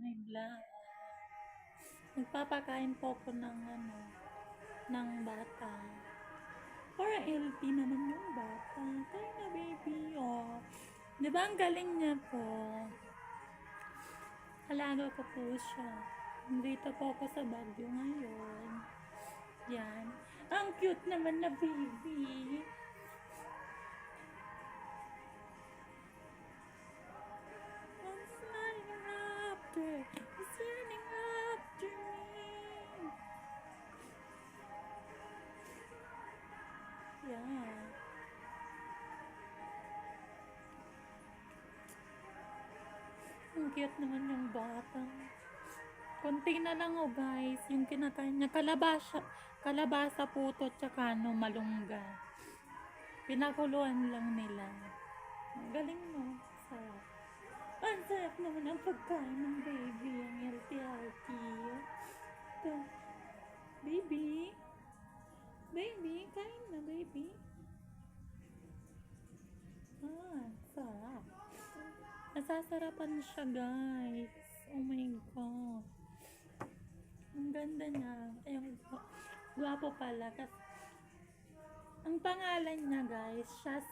my vlog. Nagpapakain po ko ng ng bata. Para healthy naman yung bata. Kaya na baby, oh. Di ba ang galing niya po? Alaga ko po siya. Dito po ako sa Baguio ngayon. Yan. Ang cute naman na baby. It's running after. It's running after me. Yeah. Ang cute naman yung bata. Konti na lang oh guys, yung kinakain niya. Kalabasa puto tsaka malunggay. Pinakuluan lang nila. Ang galing mo. Sarap. Ang sarap naman ang pagkain ng baby. Ang healthy. Ito. Baby. Baby, kain na baby. Sarap. Nasasarapan siya guys. Oh my god. Ang ganda niya. Ayun, guwapo pala. Ang pangalan niya guys, siya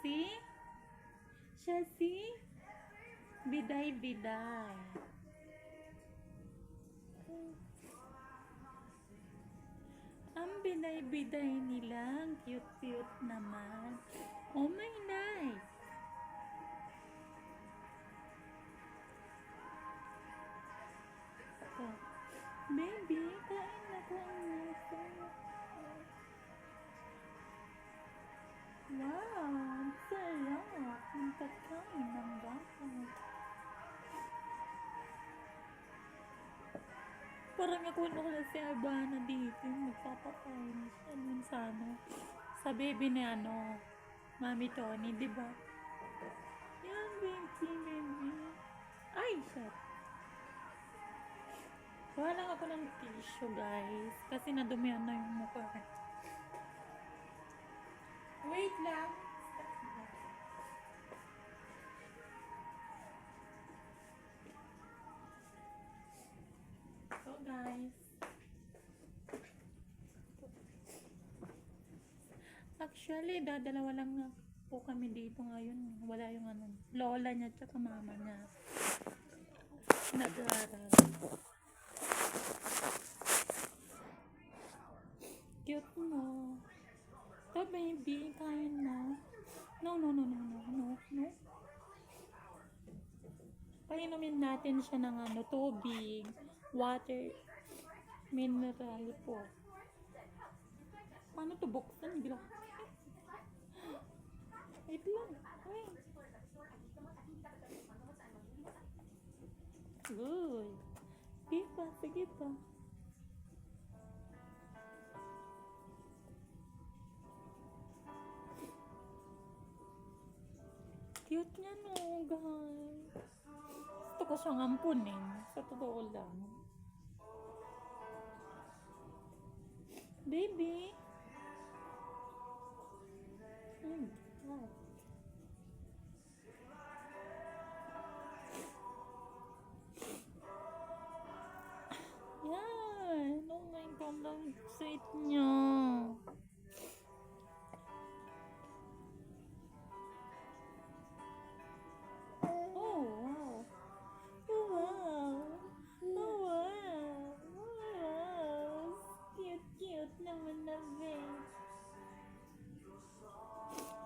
si Biday Biday. Ang Biday Biday nila, ang cute naman. Oh my nice. Oh. Baby, kain na. Wow, sarap ng pagkain ng bata. Parang ako na si Abana dito, magpapakain siya dun sa baby ni Mami Tony, di ba? Yan, baby. Ay, shit. Kuha lang ako ng tissue, guys, kasi nadumihan na yung mukha. Wait lang. So guys, actually dadalawa lang nga po kami dito ngayon. Wala yung lola niya at mama niya nag-aaral. Cute mo. So baby, kain na. No. Painumin natin siya ng tubig, water, mineral po. Paano to buksan? Wait lang. Wait. Good. Sige pa. Cute niya no, guys. Gusto ko siyang ampunin. Sa totoo lang. Baby. God. Yan. Oh my God, ang sweet niya.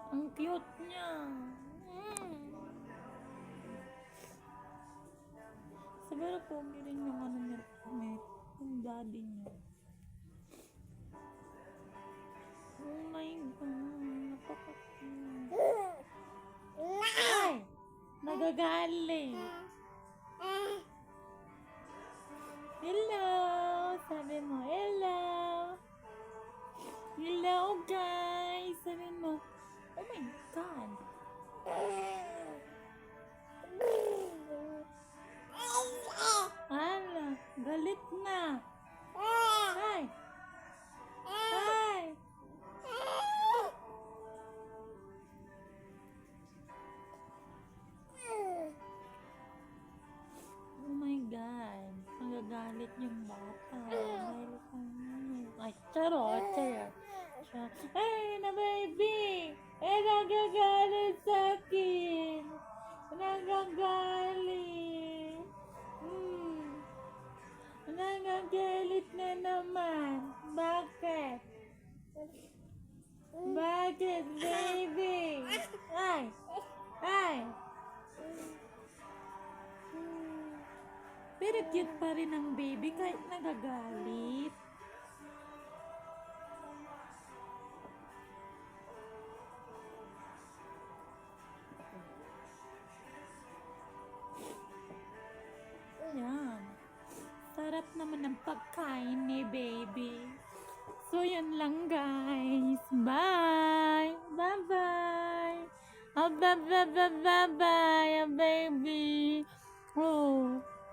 Ang cute niya. Siguro pogi rin yung niya, yung daddy niya. Oh my God, napaka-cute. Ay! Nagagaling. Hello! Sabi mo, hello! Hello guys! Sabi mo, oh my God! Ala, galit na! Hi! Hi! Oh my God! nagagalit yung bata. Dahil ay, charot, charot. Ay, na baby! Eh, nagagalit sa akin! Nagagalit! Nagagalit na naman. Bakit? Bakit, baby? Ay! Ay! Pero cute pa rin ang baby kahit nagagalit. Ayan. Sarap naman ng pagkain ni baby. So, yun lang guys. Bye! Bye-bye! Oh, bye-bye, bye-bye, baby! Oh.